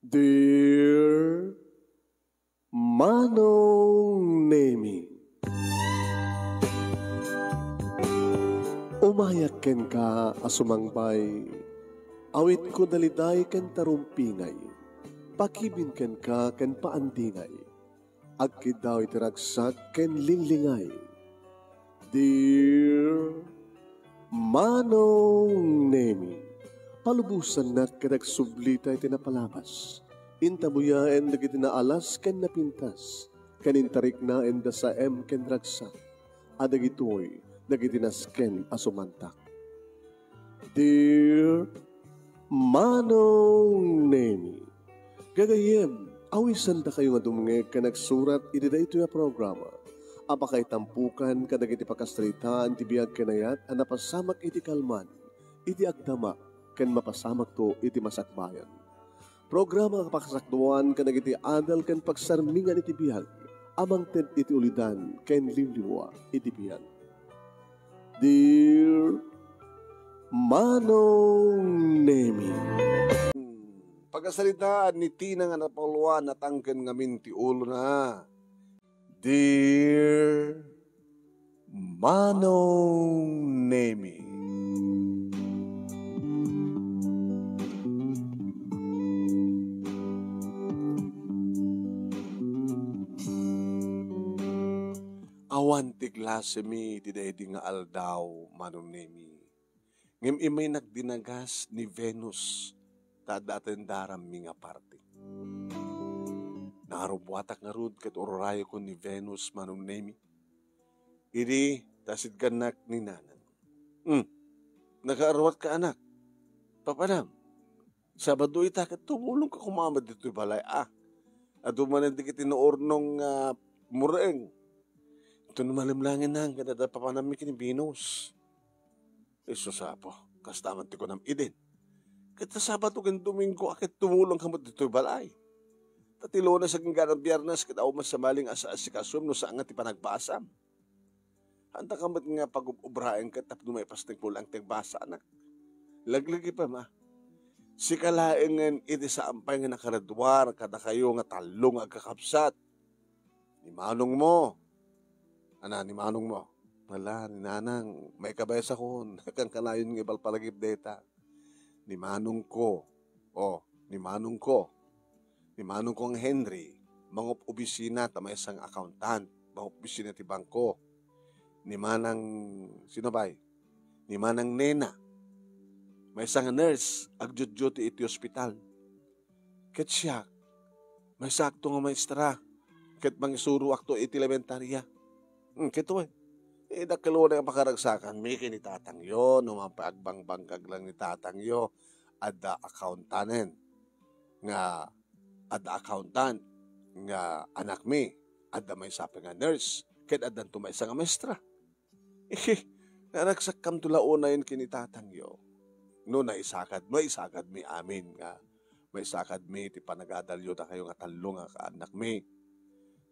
Dear Manong Nemi, umayak ken ka asumangbay, awit ko daliday ken tarumpingay, pakibin ken ka ken paandingay, agkid daw itiragsak ken linglingay. Dear Manong Nemi, palubusan na kadagsublita iti napalabas. Intabuyaen dagiti naalas ken napintas. Kanintarik na enda sa ken ragsak. Adagitoy dagiti nasken asumantak. Dear Manong Nemi, gagayem, awisan da kayo nga dumngeg ka nagsurat iti daytoy a programa. Apakay tampukan kadagiti pakastrita ti biag kenayat a napasamak iti kalman, iti agdama, ken mapasamak to iti masakbayan. Programa kapakasakduan kadagiti adal ken pagsarmingan iti biag, amang ted iti ulidan ken liwliwa iti biag. Dear Manong Nemi, pagkasalitaan ni Tina nga napuluan at angken ngamin ti ulo na. Dear Manong Nemi, awan ti klase mi ti daydi nga aldaw, Manong Nemi. Ngem imay nagdinagas ni Venus tadaten daram mi nga parte. Narubuatak nga rud ket ororayo ko ni Venus, Manong Nemi. Idi tasid kanak ni nanan. Nagaarawat ka anak. Papanam, Sabado ita ket tumulong ka kumamad dito'y balay. Adumanan di kiti noornong mureng. Ito numalimlangin nang kadada papanami kini Venus. Iso sapo, kastaman ti ko nam idin. Kita Sabado ken Domingo akit tumulong ka mo dito'y balay. Tatilo na sa gingganang biyernes kita umas sa maling asa-asikasum no saan nga ti panagbasam. Hanta ka nga pag-ubraeng ka tap dumaipas ting pulang tigbasa anak. Laglagi pa ma. Si kalaengan iti sa ampay nga nakaradwar kada kayo nga talong agkakapsat. Ni manong mo. Ni manong mo. Wala, ni nanang, may kabaysa ko, kang kalayon ng ibal palagip data. Ni manong ko. Ni manong ko. Ni manong kong Henry, mangup obisina ta may isang accountant, mangup obisina ti bangko. Ni manang, sino bay? Ni manang nena, may isang nurse, agjudjo ti iti hospital. Ket siya, may sakto nga maestra, ket mangisuro akto iti elementarya. Keto dakilo na yung pakaragsakan, may kinitatang yo, no mapaagbang-bangkag lang ni tatang yo, ada accountanen, nga ada accountant, nga anak mi, ada may sapi nga nurse, ket adan to may isang maestra. Naragsakam tulauna yun kinitatang yo. No, naisakad mi amin nga, may sakad mi, ti panagadalyo ta kayo nga talong nga kaanak mi.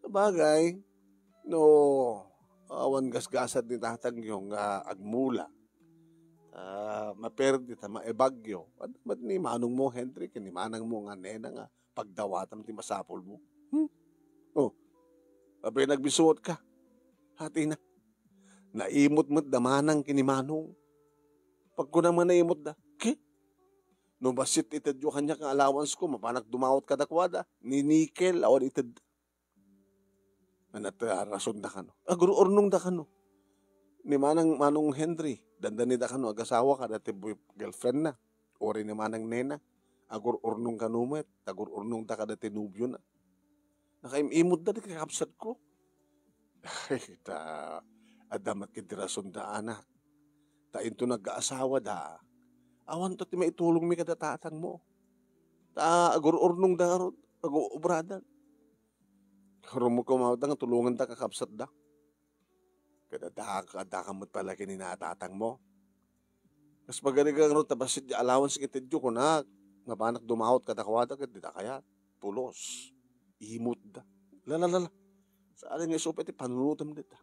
Sabagay, no, awan gasgasad ni tatang yung agmula. Maperdi ta maebagyo. Ba't ni manong mo, Henry, ni manang mo nga nena nga pagdawatam ti masapol mo? Abay nagbisuot ka. Hati na. Naimot-mot damanang kinimanong. Pag ko naman naimot da, no basit itad yung kanya kang allowance ko, mapanak dumawat ka dakwada, ni nickel, awan itad. Rason da ka no. Aguro ornong da ka no. Ni manong Henry, dandani da ka no, agasawa ka, dati girlfriend na. Ori ni manang nena, agur ornong ka numet, agur ornong da ka dati nubyo na. Nakaimimod da, di kakapsat ko. Adamat kiti rason da anak. Ta into nag-aasawa da. Awan to ti maitulong mi kadatatang mo. Ta agur ornong da ron, agur-obradan. Karoon mo kumawad nga tulungan da kakapsat da. Kadadakamot pala kininatatang mo. Mas magaligang ron tabasit di allowance kitidyo ko na nga panak dumahot kadakwada kat di da kaya pulos. Imot da. Lalalala. Saan nga isupet panunutam dita.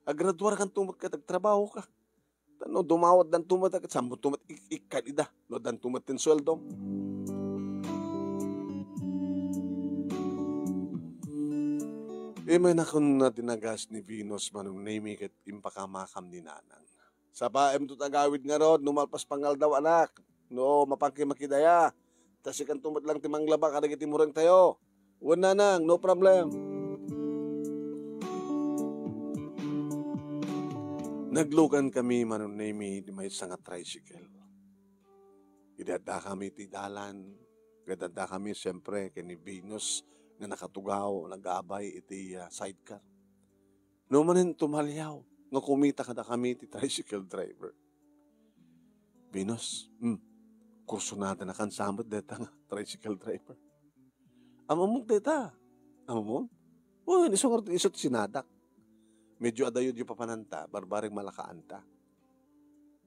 Agradwar kang tumat ka, tagtrabaho ka. No, dumawat dan tumat ka, sambo tumat ikalida. No, dan tumat tin sweldo. May nakon na dinagas ni Venus manong name ket impakamakam ni nanang. Sa paem to tagawid nga rod, numalpas pangal daw anak. No, mapangki makidaya. Tas ikan tumot lang timang laba kada kiti murang tayo. Wala nang, no problem. Naglugan kami manong name di may nga tricycle. Idada kami ti dalan. Idada kami siyempre kini Venus nga nakatugaw, nag-abay iti sidecar. No manin tumalyaw, nga kumita kada kami ti tricycle driver. Venus, kurso natin na kansamot deta nga tricycle driver. Amamong deta. Amamong? O, isot sinadak. Medyo adayod yung papananta, barbaring malakaanta.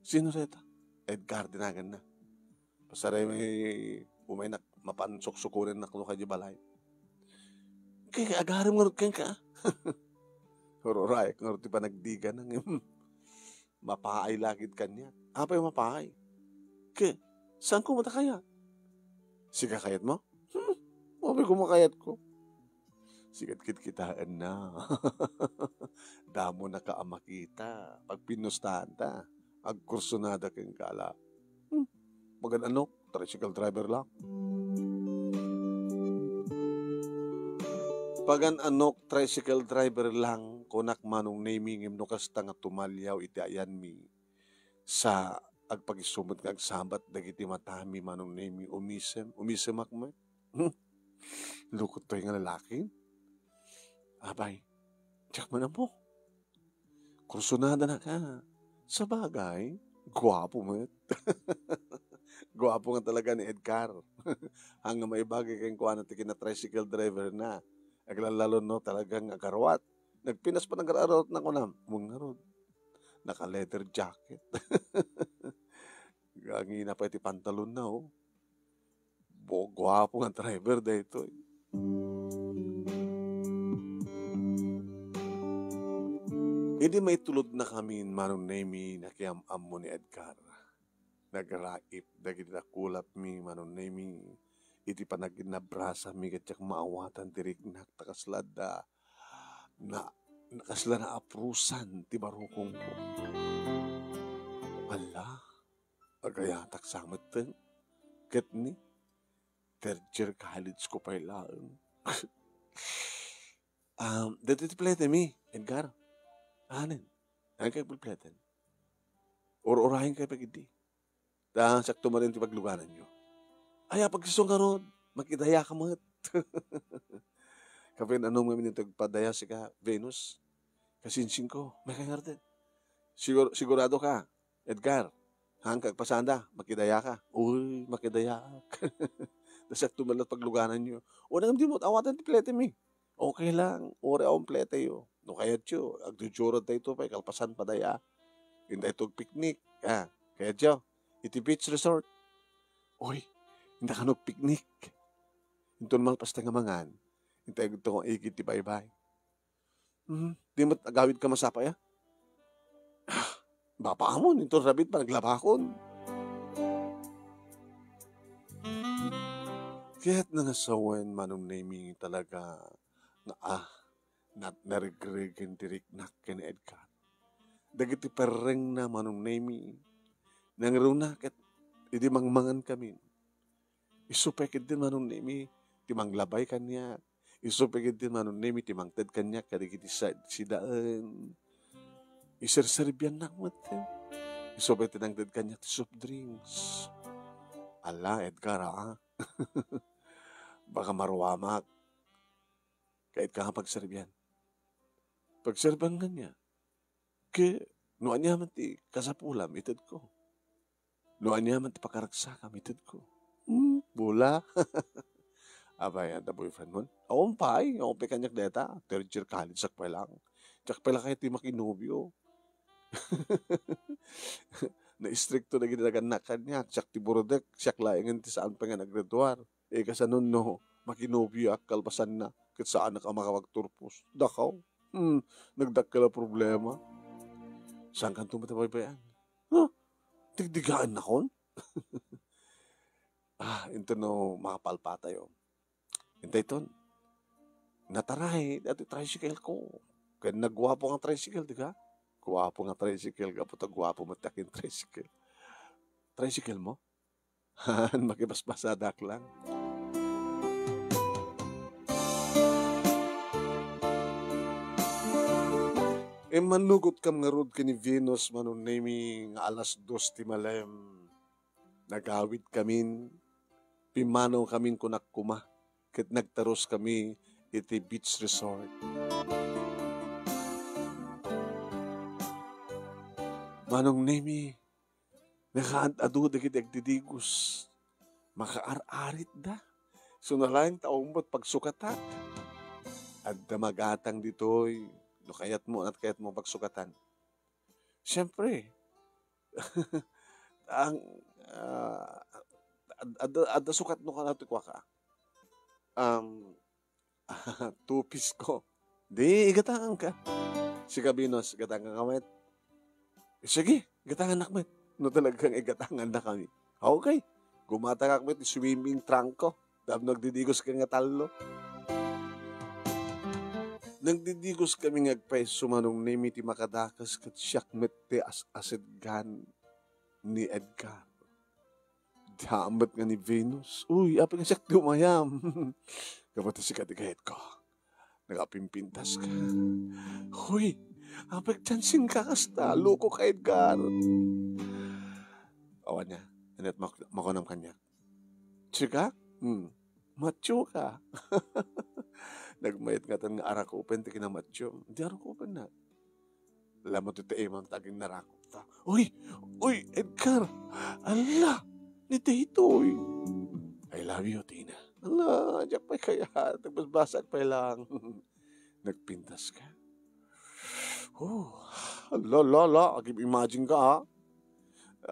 Sino deta? Edgar dinagan na. Pasaray may na mapansok-sukurin na kung kayo balay. Kaya agarim nga rin ka. Hururay, kung rin pa nagdiga ng mapaay lakit kanya. Apa yung mapaay? Kaya, saan ko matakaya? Siga kayat mo? Mabi ko makayat ko. Sigat kitaan na. Damo na kaamakita. Pag pinustahan ta, agkursunada kang kala. Magan tricycle driver lang. Pagan tricycle driver lang, kunak manong namingim no kasta nga tumalyaw iti ayan mi sa agpagisumot nga agsambat dagiti matami manong naming umisem akme. Lukot to yung lalaki. Abay, tiyak mo na po. Kursunada na ka. Sa bagay, gwapo mo. Gwapo nga talaga ni Edgar. Hanggang may bagay kayong kuha natin kina tricycle driver na. Aglalalo no talagang agarwat. Nagpinas pa ng agarwat na kunam. Mungarod. Naka-leather jacket. Gangi na pa iti pantalon na oh. Gwapo nga driver dito. Hindi may tulod na kami manong name na kiyam-am mo ni Edgar. Nagraip, dagiti nakulap mi manong name iti panagin na brasa mi katyak maawatan dirignak takaslad na nakasla na aprusan ti barukong ko. Ala, agayatak samet ten. Ket ni, third year college ko pa ilaan. Dito ti plete mi, Edgar. Anin, ang kayo pulpleten. Or-orahin kayo pag-idi. Dahil sakto mo rin ti pagluganan nyo. Ay, pagsisong ka ron, makidaya ka mat. Kapag anong may minitagpadaya si ka, Venus, kasinsing ko, may kangarden. Sigurado ka, Edgar, hangkag pasanda, makidaya ka. Uy, makidaya ka. Dasak tumalat pagluganan nyo. O nang di mo, awatan ti plete mi. Okay lang, ore akong plete yo. No kaya tiyo, agdujurod tayo ito pa, kalpasan pa daya. Hindi ito picnic. Kaya tiyo, iti beach resort. Uy, hindi ka picnic. Ito naman pas nga mangan. Hindi ito kong ikit ti bye-bye. Di mo agawid ka masapa ya? Bapa mo, ito rabit pa naglabakon. Kaya't nangasawan manong naming talaga na narigrigan diriknak kini Edgar. Dagiti perreng na manong naming nangruna ket idi mangmangan kami. Isupekid din manong naming timang labay kanya. Isupekid din manong naming timang ted kanya kadigiti sidaan. Iserserbian na mati. Isupekid ng ted kanya ti soft drinks. Ala, Edgar baka maruwamak. Kahit ka nga pagserbian. Pagserban nga niya. Noan niya man ti kasapulam, itid ko. Noan niya man ti pakaragsaka, itid ko. Bula. Abay, ang boyfriend mo. Akong pay, akong pay kanyak deta. Third year college, sakpay lang. Sakpay lang kayo ti makinubyo. Na-stricto na ginaganakan niya. Siyak ti burodek, siyak laingan ti saan pa nga naggraduar. Kasanon no, makinubyo ak kalpasan na. Kat saan na ka makawagturpos. Dakaw. Nagdakala problema. Saan ka tumatabaybayan? Tigdigaan na kon? Ito no, makapalpa tayo. Hintay ton. Nataray, dati tricycle ko. Kaya nagwapo nga tricycle, di ka? Gwapo nga tricycle, kapot gwapo matakin tricycle. Tricycle mo? Makibasbasadak lang. Manugot kam nga rod ka ni Venus manunemi nga alas 2 ti malem. Nagawid kamin, pimanaw kamin kunak kuma, ket nagtaros kami iti beach resort. Manong nemi, nakaantado dagiti agdidigos, makaar-arit da. Sunalain taong mo't pagsukatan. At damagatang ditoy, no kayat mo at kayat mo pagsukatan. Siyempre, ang ada sukat no ka nato kwa ka. Tupis ko. Di, igatangan ka. Si Kabinos, igatangan ka, met. Sige, igatangan na met. No talagang igatangan na kami. Okay, gumata ka met, swimming trunk ko. Dahil nagdidigos ka nga talo. Nagdidigos kami ngagpaiso manong name iti makadakas kat siyak met ti asedgan ni Edgar. Damat nga ni Venus. Uy, apa nga siyak ti umayam. Kapata si katigayet ko. Nagapimpintas ka. Uy, apa chansing ka kasta. Loko ka Edgar. Awan niya. Anet makonam kanya. Chika? Macho ka. Nagmayat nga tan nga arakopen ti kinamatyo. Hindi arakopen na. Alam mo ito imang taging narakop ta. Uy, Edgar. Ala, ni Titoy. I love you, Tina. Ala, diyak pa kaya. Nagbasbasag pa lang. Nagpintas ka. Ala. Imagine ka, ha?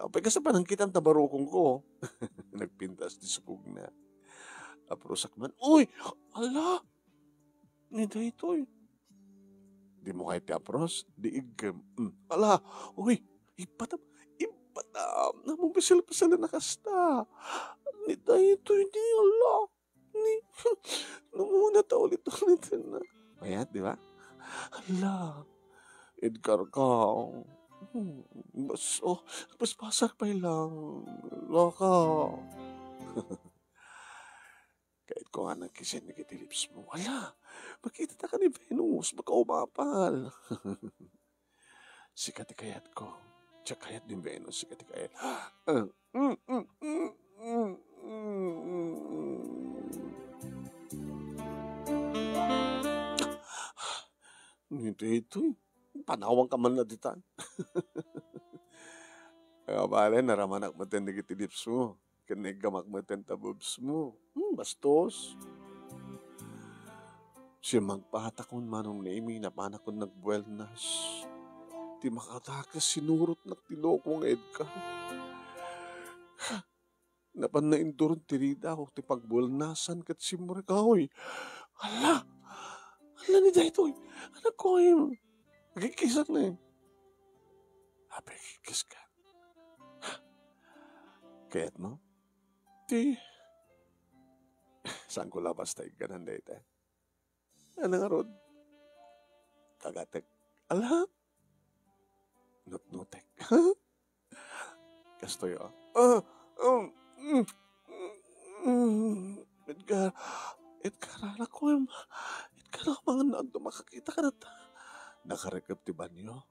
Pagka sa panangkitan tabarokong ko. Nagpintas, disukog na. Aprosak man. Uy, ala. Ni Titoy. Di mo kahit apros, di igem. Ala, uy, ipatam. Namubisil-pisal na nakasta. Ni Titoy, di ala. Namuna ta ulit na. Mayat, di ba? Ala, Edgar ka. Basbasak pa lang. Laka. Kahit ko nga nagkisin na kitilips mo, wala, makita ka ni Venus, baka umapal. Sikatikayat ko, tsakayat ni Venus, sikatikayat. Ito, panawang ka man na ditan. Kaya bale, naramanak mo ten na kitilips mo. Kanigamak mo ten tabobs mo. Bastos. Siya magpatakon manong naimi na panakon nagbuelnas. Di makatakas sinurot na tilokong Edgar. Napan na induron tirida ako ti pagbuelnasan kat si Murikahoy. Ala ni Daytoy. Anak ko yun. Nagikisak na yun. Habi, kikis ka. Kaya't mo? Di. Saan ko labas tayo ganan dito? Ano nga rod? Tagatek. Ala? Nut-nutek. Kastoy ah. Edgar, anak ko yung Edgar, mga naando makakita ka na ta. Nakarekap ti banyo.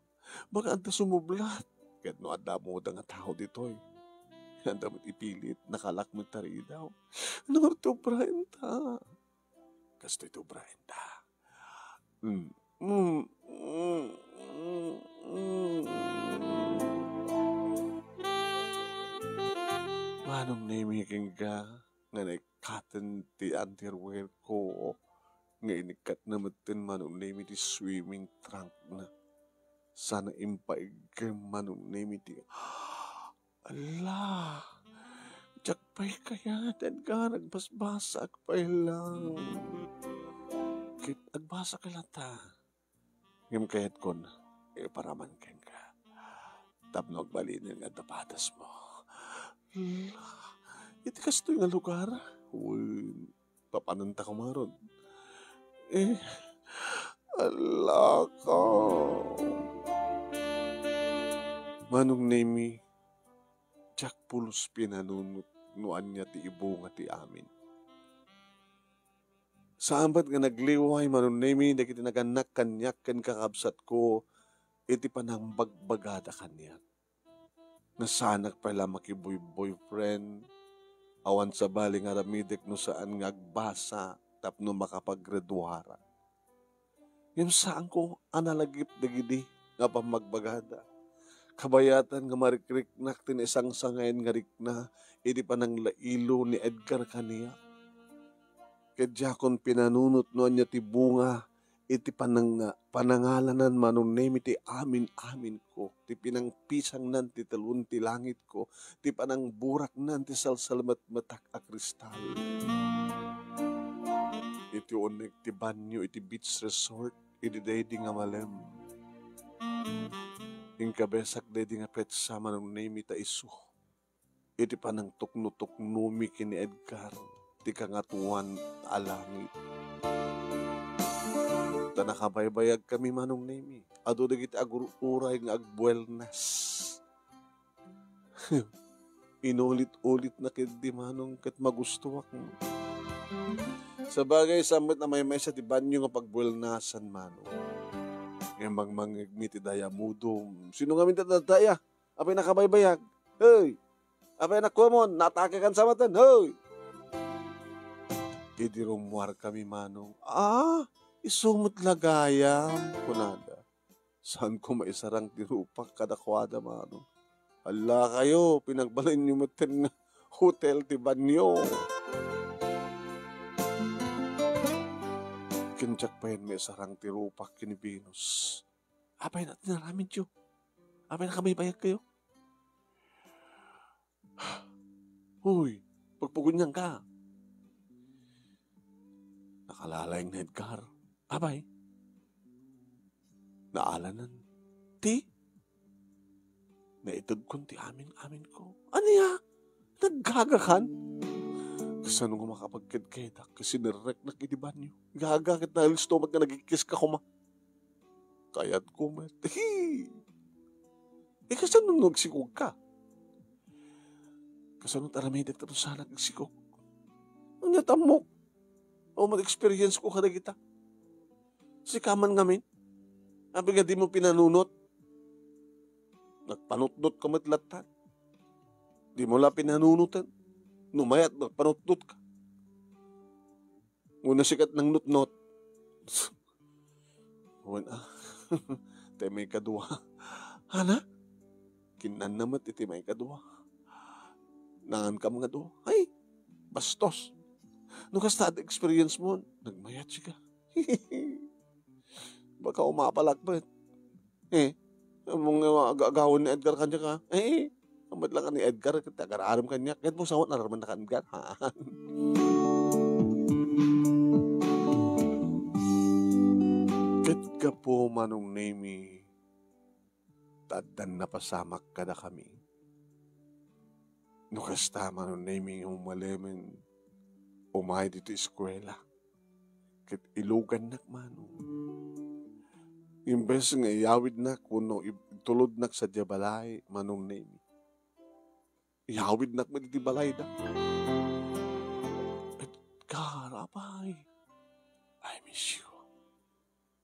Baka anta sumublat. Kahit no adamo da nga tao dito eh. Anda mo't ipilit, nakalak mo tari daw. Ano nga ito, Brian ta? Kasto ito, Brian ta. Manong namiking ka, nga naikatan ti underwear ko, nga inikat na matin manong nami ti swimming trunk na. Sana impaig manong nami ti... Ala, jak pa'y kaya, Edgar, nagbasbasag pa'y lang. Kit, agbasa ka lang ta. Ngam kayat kon, paraman ken ka. Tapno agbalinin nga tapatas mo. Ala, iti kasto yung lugar. Uy, papananta ka maron. Eh, ala ka. Manong Nemi, Jack pulos pinanunot nuan niya ti ibo nga ti amin. Sambat nga nagliway Manong Nemi, na kiti naganak kanyak ken kakabsat ko, iti panang bagbagada kanyak. Nasanak pala makiboy-boyfriend, awan sa baling aramidek no saan nga agbasa, tapno makapaggraduara. Yung saan ko analagip dagidi nga pamagbagada. Kabayatan nga marikriknak tin isang sangayin nga rikna, iti panang lailo ni Edgar kaniya. Kadya kon pinanunot noan niya ti bunga, iti panangalanan Manong Nemi ti amin ko, ti pinangpisang nan ti talun ti langit ko, ti panang burak nan ti salsalmat matak a kristal. Iti unig ti banyo, iti beach resort, iti daydi nga malem. Ingkabesak daydi nga petsa Manong Nemi ta isu. Iti panang tukno-tuknumi kini Edgar, ti kangatuan alangit. Ta nakabaybayag kami Manong Nemi, ado dagiti agururay nga agbuelnas. Inulit-ulit na kiti Manong ket magustuwak mo. Sa bagay, samot na may sa ti banyo nga pagbuelnasan Manong. Ngayon mangmangigmi ti daya mudom. Sino nga minta daya? Apay nakabaybayag? Hey! Apay nakuamon, natake kan sa matan? Hey! Idi rumuar kami Manong. Isumot lagayam, kunada. Saan ko maisarang tirupak kadakwada Manong? Ala kayo, pinagbalin nyo matin nga hotel ti banyo. Kinjak pa yan may sarang tirupak kini Venus. Apay natin naramin tiyo. Apay nakabaybayag kayo. Huy, pagpugunyan ka. Nakalalay na Edgar. Apay. Naalanan. Ti. Naitag kon ti amin ko. Ano ya? Naggagakan? Kasi nung makapagkid-kidak, kasi nirek na kitiban nyo. Gaga kita stomach na nagkikis ka kuma. Kaya't kumat. Kasi nung nagsikog ka. Kasi nung taramidek na sana nagsikog. Ang natamok. O mag-experience ko kada kita. Sikaman ngamin. Sabi nga di mo pinanunot. Nagpanutnot ka matlatan. Di mo la pinanunutan. Numayat, nagpanutnot ka. Muna sikat ng nutnot. Tayo may kadwa. Hana? Kinan naman iti may kadwa. Nangan ka mga do. Ay, bastos. Nung kasta experience mo, nagmayat siya ka. Baka umapalakbat. Mga agawin ni Edgar kanya ka. Amad lang ka ni Edgar, tagararam kanya. Kahit mo sawat naraman na ka Edgar. Kahit ka po Manong Nemi, tadan na pasamak ka na kami. Nukasta Manong Nemi umalemen, umay dito eskwela. Kahit ilugan nak Manong. Imbes nga iyawid nak, kuno itulod nak sa diabalay, Manong Nemi. Iyawid nak diti balay da. Edgar, apay. I miss you.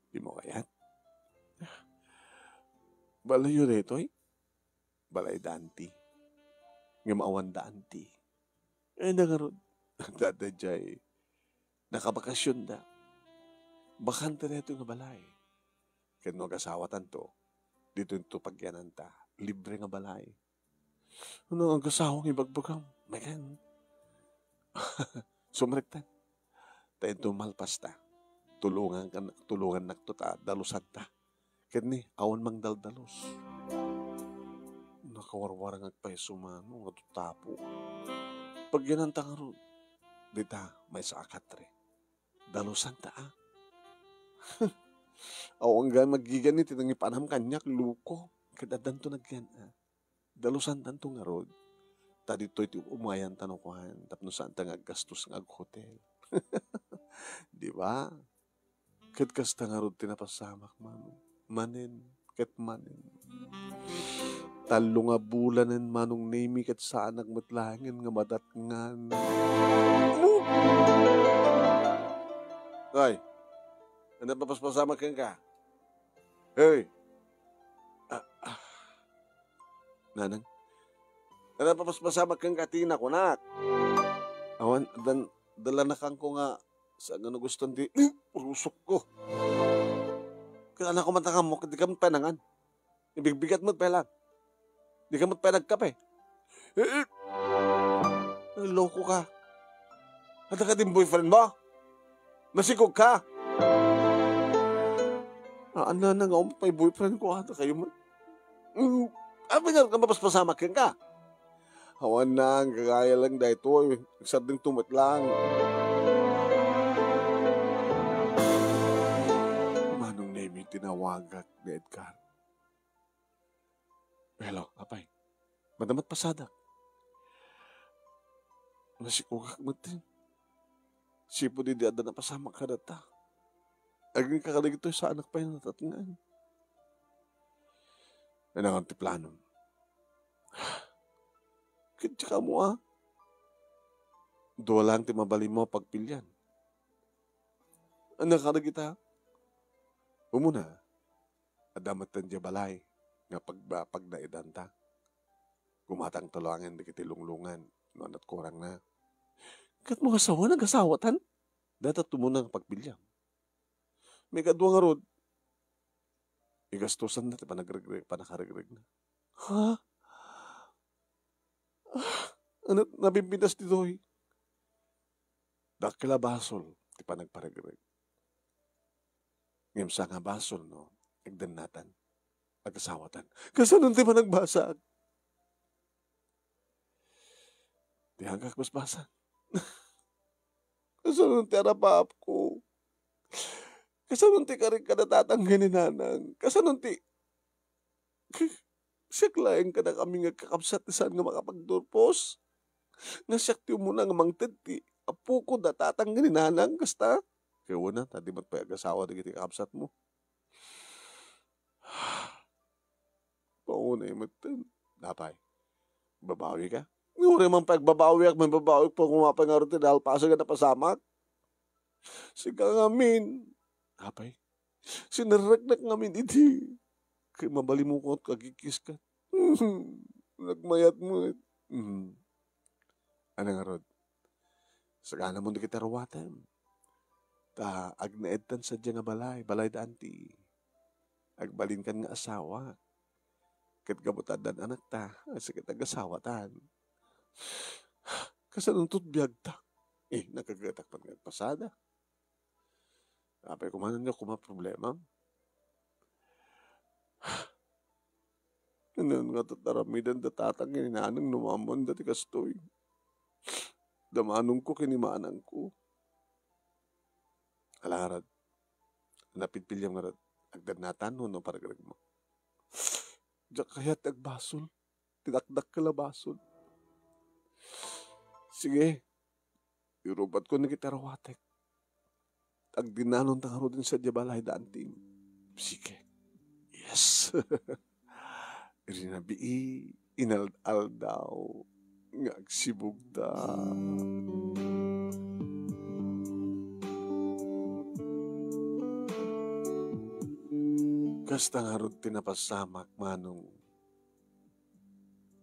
Di mo kayat? Balay yun ito balay danti. Nga maawan danti. Nangarod. Dadadjay. Nakabakasyon da. Bakanta na ito nga balay. Kaya nung kasawatan to, dito ito pagyanan ta. Libre nga balay. Ano ang kasawang ibagbagam? Magan. Sumrektan. Tayo tumalpas ta. Tulungan naktuta. Dalusan ta. Kani, awan mang daldalos. Nakawarwarang agpaisumano. Nga tutapo. Pagyanan ta nga ron. Dita, may sa akatre. Dalusan ta Awan nga magiganit. Itang ipanam kanyak. Luko. Kadadan to nagyan Dalusan tanto nga rod. Ta dito iti umayan tanukuhan. Tapno saan ta nga gastos ng ag-hotel. Di ba? Ket kasta nga rod tinapasamak manong. Manen, ket manen. Talo nga bulanen manong nemi ket saan nagmatlangin nga madatngan. Ay, ano papaspasamak ka? Hey! Nanang, ano papaspasamak kang katina ko, nak? Awan, dala na kang ko nga sa ano gusto di, rusok ko. Kaya anak ko matangam mo, di ka mo penangan. Ibigbigat mo pelang. Di ka mo penagkape. Loko ka. Hata ka din boyfriend mo? Masikog ka. Ano na nga may boyfriend ko, hata kayo mo. Abi nga ka mapaspasamak ka. Hawan na, ang kagaya lang dahil ito. Nagsarding tumot lang. Manong name tinawagak ni Edgar. Hello, apay. Madamat pasadak. Nasikugak mo din. Sipo di ada na pasamak ka data. Aging kakalig ito sa anak pa yun natatingan. Ano ang tiplanom? Kitsa ka mo Dua lang timabali mo pagpilyan. Ano ka na kita? Umuna, adamat tandiya balay nga pag naidanta. Gumatang tulungan di kitilunglungan. Noon at kurang na. Kat mga asawa nag-asawatan. Data tumunang pagpilyan. May kadwa nga rod. Igastusan natin panakaregrig na. Ha? Ano, nabimpinas dito Dakila basol, ti panagparegrig. Ngayon sa nga basol, no? Igdan natan.Ag-asawatan. Kasi nun ti panagbasag. Di hanggang mas basag. Kasi nun ti arapap ko. Kasi nun ti karing kadatatang nanang. Kasi nun ti siya klaeng ka na kami nga kakapsat ni saan nga makapagdurpos. Nasyak ti mo na nga mangtid ti apo ko datatang nanang kasta. Kaya wala, tadi magpag-asawa na kiti kakapsat mo. Pauna yung magtid. Napay, babawi ka? Nguri man pagbabawi ak, may babawi po kumapangaro ti dahil pasag na pasamak. Siga ngamin. Napay, sinaragnak ngamin iti. Kaya mabali mo ko at kagikis ka. Nagmayat mo. Ano nga rod? Sagana mo na kita rawatan. Agnaedtan sa dyan nga balay daan ti. Agbalin kan nga asawa. Kat gabutan dan anak ta. Asa kita gasawatan. Kasanuntot biyag ta. Nakagatak pa nga pasada. Apay kumanan niya problema. Ano nga tataramidan datatang inanang numamon dati kastoy. Damanong ko kinimanang ko. Alarad. Napitpilyam nga rad. Agdanatan no paragrag mo. Diyak kaya't agbasol. Tinakdak ka labasol. Sige. Irubat ko na kita rawatek. Agdinanon tangaro din sa diabalay daan tim. Sige. Yes. Rinabii, inaldal daw, ngagsibog da. Kasta nga ron tinapasamak manong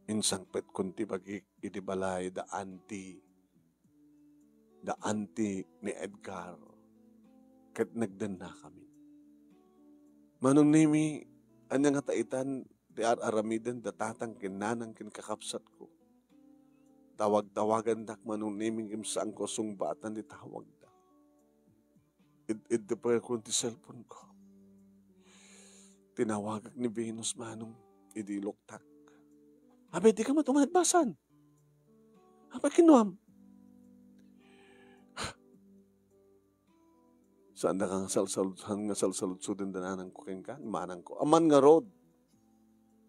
insang pet kunti bagik idibalay da anti ni Edgar kat nagdan na kami. Manong nimi, anya nga taitan, di aramidan datatang kinanang kinkakapsat ko. Tawag-tawagan dak manong naming imsang ko sungbatan di tawag da. Id pa ko ti cellphone ko. Tinawagak ni Venus manong idiloktak. Abe, di ka matumanagbasan. Abe, kinuam. Saan na kang salsalud-sudin dananang ko keng manang ko. Aman nga rod.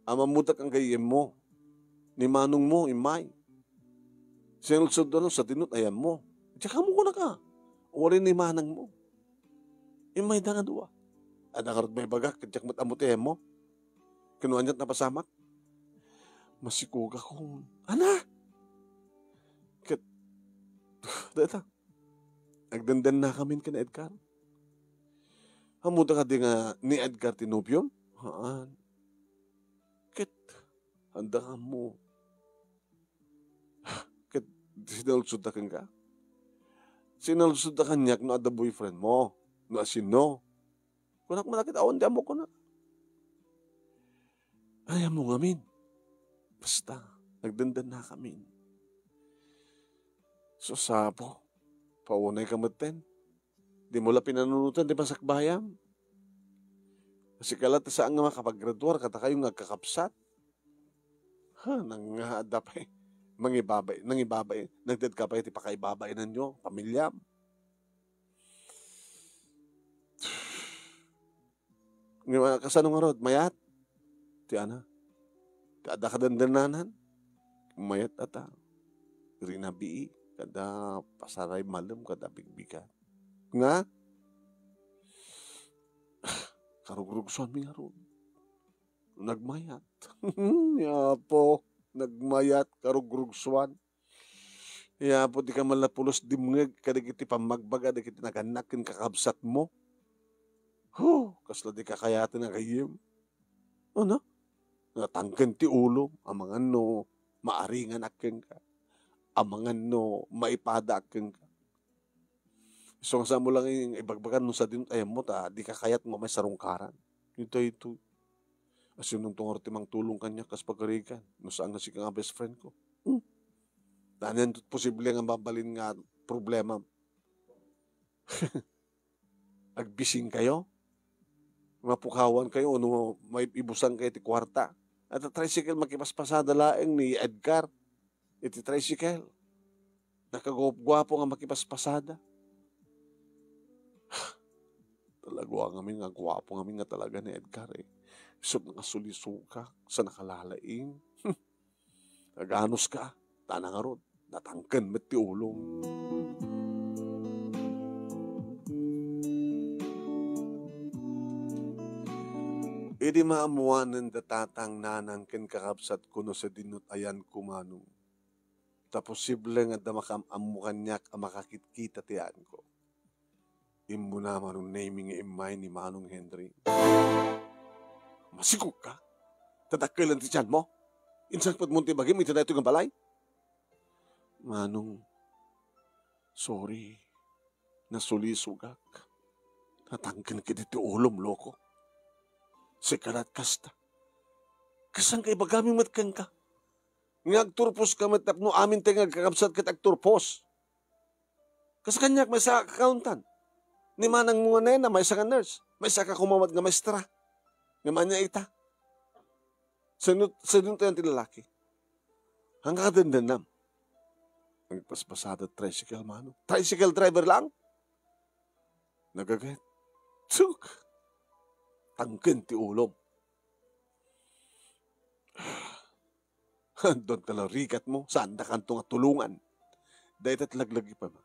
Amamutak ang kayem mo. Ni manong mo, imay. Sinulsod doon sa tinut, ayan mo. Tsaka mo ko na ka. Ori ni manang mo. Imay da nga duwa. Ada karot may bagak, kadyak matamutihem mo. Kinuan niya't napasamak. Masikuga ko. Ana! Kat, data. Nagdandan na kami kina Edgar. Hamuda ka di nga ni Edgar tinubyom? Haan. Kat, handa ka mo. Kat, sinalsud na kang ka. Sinalsud na kanyak no ada boyfriend mo. No asino. Kunak malakit awan di mo ko na. Ayaw mo ngamin. Basta, nagdandan na kami. So sapo, paunay ka maten. Di mo la pinanunutan, di ba sakbayam? Kasi kalat sa nga makapag-graduar, kata kayong nagkakapsat. Nang adapay. Nangibabay. Nagdad ka pa, iti pakaibabay na nyo, pamilyam. Kasanong nga rod, mayat? Ti ana? Ti ada kadandanan? Mayat ata. Rinabii. Kada pasaray malam, kada bigbigan. Nga? Karugrugson mi nga ron. Nagmayat. Yapo. Nagmayat, karugrugson. Yapo, di ka malapulos dimngeg, kada kiti pamagbaga, di kiti naganakin kakabsat mo. Kasla di kakayatin na kayim. Ano? Natanggan ti ulo, amangan no, maaringan aking ka. Amangan no, maipada aking ka. So, nga mo lang yung ibagbagan nung sa dinut ayam mo, di kakayat mo may sarungkaran. Ito. As yun nung tungor timang tulong kanya, kas pagkarikan. No saan nga si nga best friend ko. Tanyan posible nga mabalin nga problema. Agbising kayo. Mapukawan kayo, ano, may ibusang kayo ti kwarta. At ang tricycle, makipaspasada laeng ni Edgar. Iti tricycle. Nakagwapo nga makipaspasada. Talagwa ngamin nga, gwapo ngamin nga talaga ni Edgar eh. Isot nga sulisuka sa nakalalaing. Naganos ka, tanang arod, natangkan met ti ulong. Idi maamuanan datatang nanang ken kakabsat kuno sa dinut ayan kumanong. Ta posible nga da makamamukan niyak ang makakit-kita tiyan ko. Immo na manong naming imay ni Manong Henry. Masigog ka? Tadakkelan ti tiyan mo? Insan pat munti bagim, iti na ito ng balay? Manong, sorry, nasulisugak. Natangkin ka dito ulom, loko. Sekarat kasta. Kasang kay bagaming matkan ka? Ngagturpos ka matap no amin tayo ngagkakabsat kat agturpos. Kas kanyak may sa accountant. Ni manang mga nena, may sa ka nurse. May sa ka kumamad nga maestra. Nga manya ita. Sanut tayo ang tilalaki. Hanggang kadandanam. Ang paspasada tricycle mano. Tricycle driver lang. Nagagayat. Tsuk. Tangkin ti ulom. Doon talarigat mo. Saan na kanto nga tulungan. Dahil at laglagi pa ma.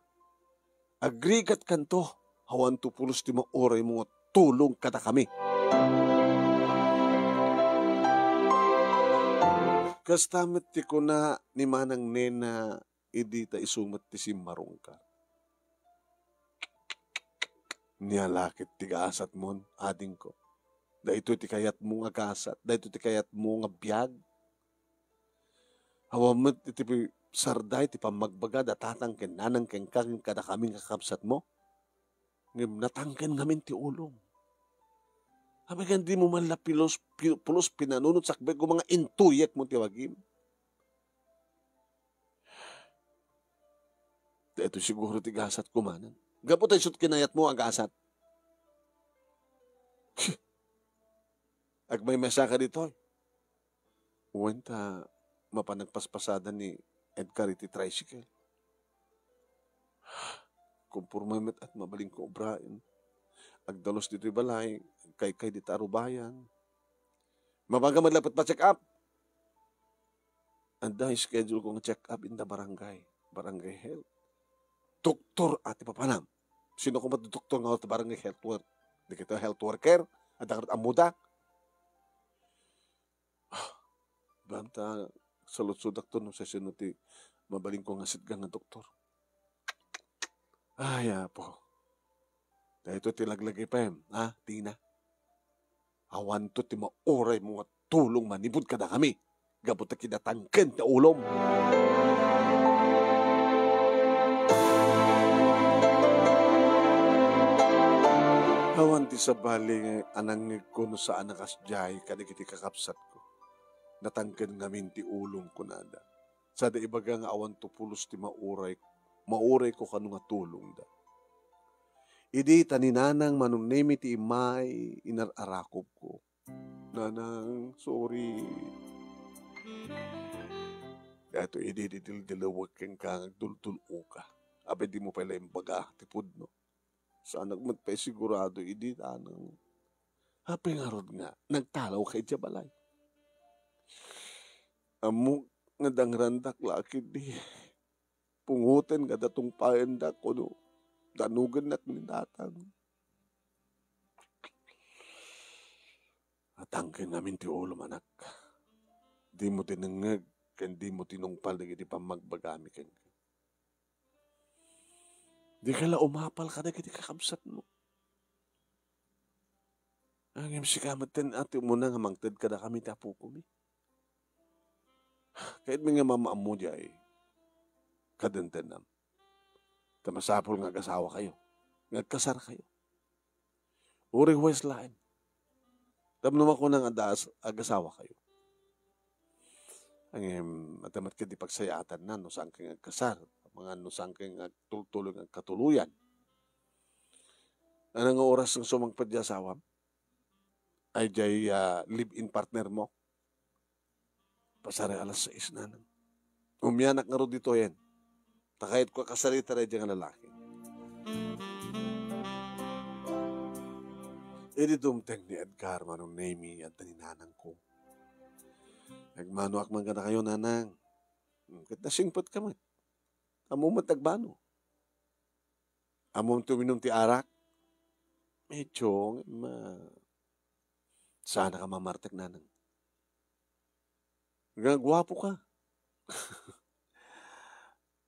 Agrigat kanto. Hawan to pulos ti mga oray mo tulong kada kami. Kastamit ti ko na ni manang nena idita isumat ti simmarong ka. Niyalakit ti kaasat mon, ading ko. Dahito ti kayat mo nga kasat, dahito ti kayat mo nga biyag. Hawamat ti sarday ti pamagbaga datatang ken nanang ken kang kada kaming kakabsat mo. Ngem natangken ngamin ti ulong. Habigan di mo man pulos pinanunot sakbay ko mga intuyek mo ti wagim. Ito siguro ti gasat kumanan. Gapo tayo sut kinayat mo ang gasat. Agmay mesa ka dito. Uwenta mapanagpaspasada ni Edgar iti tricycle. Kumpurmamit at mabaling ko obrain. Agdalos dito'y balay, kay di tarubayan. Mabaga madlapat pa check up. Anday schedule kong check up in the barangay health. Doktor ati papanam. Sino ko matudoktor nga sa barangay health work? Di kita health worker, at dakat amuda. Banta, salut-sudak to no sesyon ti mabaling ko nga sitgang nga doktor. Ay, po. Dahil ito tilaglagay pa yun, ha, Tina? Awan to ti maoray mga tulong manibod ka na kami. Gabot na kinatangken na ulom. Awan ti sa bali anang ko no sa anakas jay kadikiti kakapsat ko. Natangken ngamin ti ulong ko nada. Sa da ibaga nga awan to pulos ti mauray ko kanu nga tulong da. Idi taninanang manunemi ti imay inararakop ko. Nanang, sorry. Dato idi dilawag kang kangagdultulo ka. Abe di mo pala yung baga, tipod no. Saan nagmatpay sigurado, idi tanang. Hape nga rod nga, nagtalaw kay Jabalay. Amok nga dangrandak lakid di. Pungutin nga datong paendak ko no. Danugan nak ni datang. Atangkin namin ti ulo manak. Di mo tinangag, kan di mo tinungpal na giti pamagbagami kan. Di ka la umapal ka na giti kakabsat mo. Ang imsikamat ten ati mo na nga mangtad ka na kami tapo ko mi. Kahit mga mamaamu di ay kadentenam. Tamasapol nga agasawa kayo. Nagkasar kayo. Uri huwes lain. Tapno ako nang agasawa kayo. Ang matamat ka di pagsayatan na no saan kang agkasar. Mga no saan kang agtultuloy ng katuluyan. Anong oras ng sumangpad di asawam? Ay jay live-in partner mo. Pasare alas 6 na nang. Umiyanak nga ro dito yan. Takahit ko kasalita rin diyang lalaki. Edi dumteng ni Edgar manong Nemi at taninanang ko. Nagmanuak man ka na kayo, nanang. Kat nasingpot ka man. Amo matagbano. Amo tuminom ti arak. Medyo, sana ka mamartek, nanang. Gwapo ka.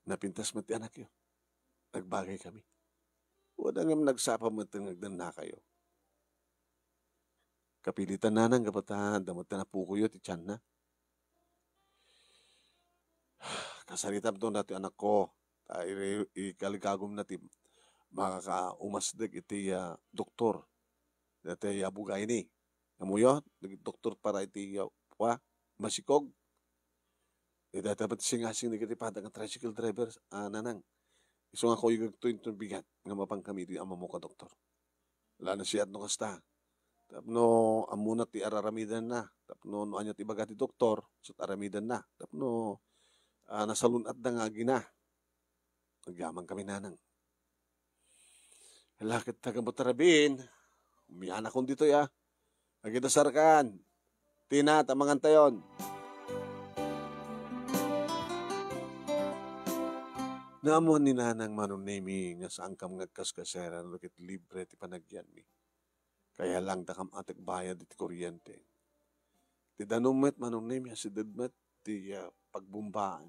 Napintas mati anak yun. Nagbagay kami. Wala nga nagsapa matangagdan na kayo. Kapilitan na nang kapatahan, damot na pukuyo, ti tiyan na. Kasalitab doon dati anak ko, ikaligagom na ti makakaumasdag iti doktor. Dati abugay ni. Amuyo, doktor para iti masikog. Dapat singasing nagkatipada ng tricycle driver, nanang. Iso nga ko yung gagtuin bigat nga mapang kami di ama mo ka doktor. Wala na siya at no kasta. Tapno amuna ti araramidan na. Tapno no anya ti baga ti doktor, sut aramidan na. Tapno nasalunat na nga gina. Nagyamang kami nanang. Lakit tagamatarabin. Umiyan akong dito ya. Agidasarkan. Tina, tamangan tayon. Naamuan ni nanang manunemi nga saan kam ngagkaskaseran lokit libre ti panagyan mi. Kaya lang takam atik bayad iti kuryente. Ti danumet manunemi asidadmet ti pagbumbaan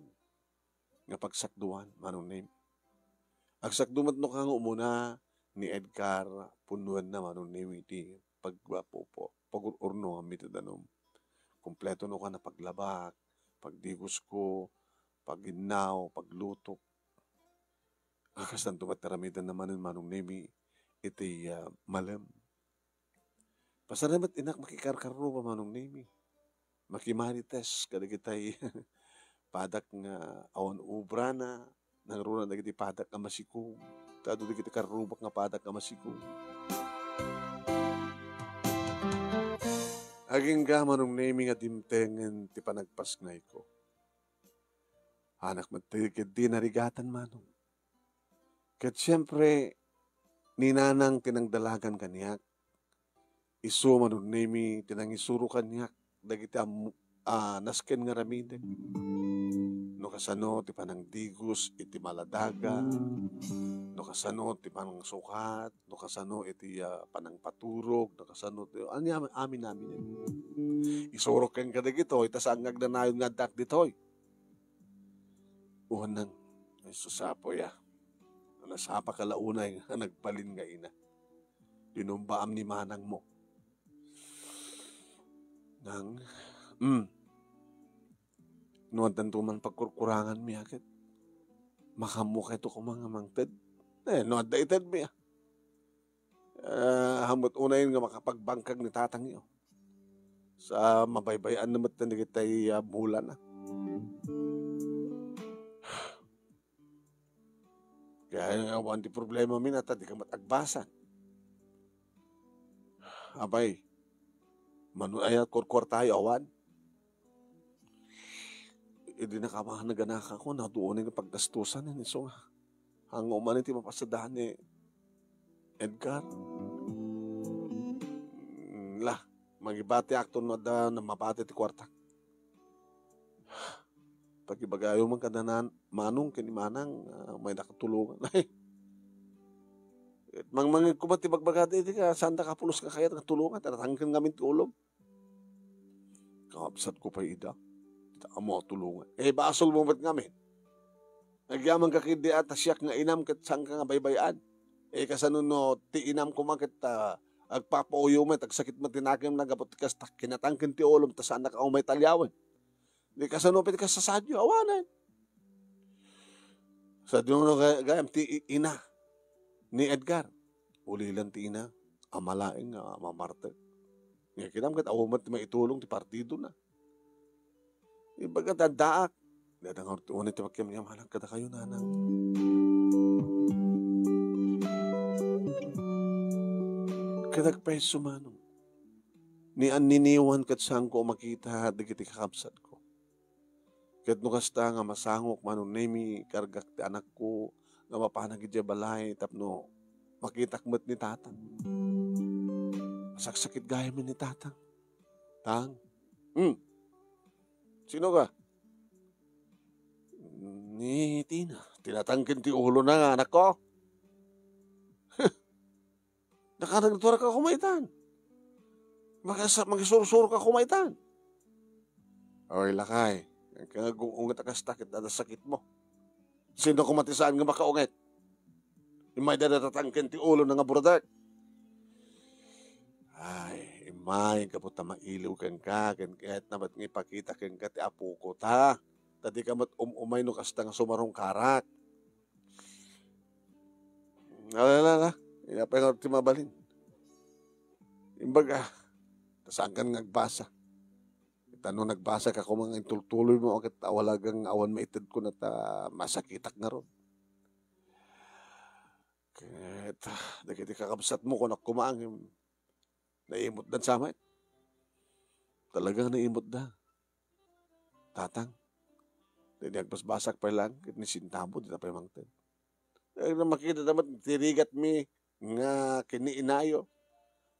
nga pagsakduan manunemi. Agsakdumat no kang umuna ni Edgar punuan na manunemi ti pagwapo po. Pag-urno kami ti danum. Kompleto no ka na paglabak, pagdigos ko, paginaw, paglutok. Akasan tumataramidan naman ng manong nemi iti malam. Pasaramat inak makikarkaro pa manong nemi. Makimarites kada kitay padak nga awan ubra na nangruna na kiti padak nga masikum. Tado na kiti karubak nga padak nga masikum. Aging ka manong nemi nga dimtengen ti panagpasnay ko. Anak matigid di narigatan manong. Kat siyempre, ninanang tinangdalagan kaniyak, iso manunemi tinangisuro kaniyak, dagiti nasken nga ramiden. No kasano ti panangdigos iti maladaga, no kasano ti panang sukat, no kasano iti panangpaturog, no kasano ti amin namin. Isurok kang kadagito, itas ang nagnanayon nga dak ditoy. Unang, ay susapo ya. Nasapa kalaunay nga nagbalin nga ina. Dinumbaam ni manang mo. Nang, nuwan tantuman pagkurkurangan mi akit. Makamukha ito kung mga mangted. Nuwan da ited mi hamot unayin nga makapagbangkag ni tatang iyo. Sa mabaybayan naman na kita'y bulan na. Kaya nga awan di problema minata, di ka matagbasan. Abay, manunayat kurkur tayo awan. Hindi nakamahanaganaka ko na doon yung pagdastusan ni so nga. Ang umanin ti mapasadahan ni Edgar. Magibati akto na mabati ti kwarta. Pagibagayo man kadanan manong kinimanang may nakatulungan. Mga kumati bagbagati iti ka santa kapulos ka kaya nakatulungan tatangkin ngamin ti ulom. Kakabsat ko pa ida. Amo tulungan. Basol mo ba't ngamin? Nagyaman ka kindi at siyak nga inam kat sang ka nga baybayan. Kasano no ti inam ko man kat agpapauyo mo, tagsakit mo tinakim na gabot kas kinatangkin ti ulom, tas anak ako may talyawan. Di kasanupit ka sa sadyo, awanan. Sa doon gayam, ti ina ni Edgar. Ulilan ti ina, amalaing mamarte. Nga kinam kat awamat maitulong ti partido na. Ibaga tadaak. Dadang unit ti magkiyam halang kada kayo nanang. Kadagpay sumanong. Ni aniniwan kat saan ko makita digiti kakabsat ko. Kat nukasta nga masangok manon nemi kargak ti anak ko nga mapanag iti balay tapno makitakmet ni tatang. Masaksakit gaya mi ni tatang. Tang. Sino ka? Ni Tina. Tinatangkin ti ulo na nga anak ko. Nakanagtura ka kumaitan. Magisursuro ka kumaitan. Oy, lakay. Kaya ungat akas takit na sakit mo. Sino kumatisaan nga makaungit? Imay dadatatangkin ti ulo na nga buradak. Ay, imay kaputa mailiw kang ka. Kahit naman nga ipakita kang ka ti apo ko ta. Tadi ka mat umay no kasta nga sumarong karak. Alala. Inapay nga ti mabalin. Imbaga, saan ka nagbasa? Tanong nagbasa ka kung mga intultuloy mo akit awalagang awan maitid ko na masakitak nga ron. Kahit nakiti kakabsat mo kung nakumaang naimot dan samay. Talagang naimot da. Tatang. Hindi agpasbasak pa lang kit ni sintamo di na pa mangtin. Makita damat tirigat mi nga kiniinayo.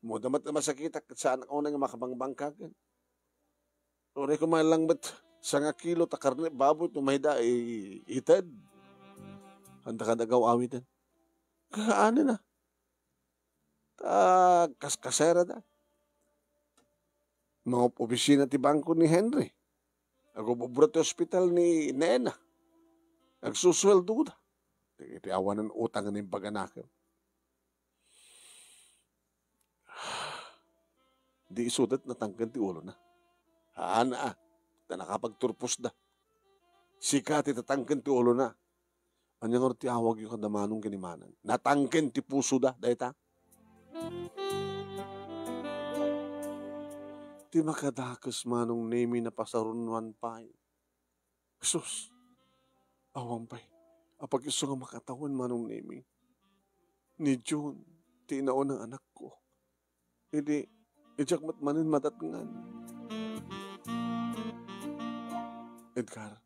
Mo damat na masakita saan ako nga makabangbangkagan. Ore ko malang ba't sa nga kilo ta karne baboy tumayda itad. Handa ka nagaw awitan. Kaano na. Kaskasera da. Mga opisina ti bangko ni Henry. Agububra ti hospital ni Nena. Agsusweldo da. Iti awanan utang ng paganakin. Di isudat na tanggan ti ulo na. Haana na nakapagturpos da. Sikat itatanggan ti ulo na. Anyang ti awag yung kadamanong kinimanan. Natangken ti puso da. Dahita. Ti makadakas manong nemi na pasarunwan pa'y. Sus. Awang pa'y. Apag iso nga makatawan manong nemi. Ni June. Ti inaon ng anak ko. Hindi. Ijak matmanin matatngan. Edgar.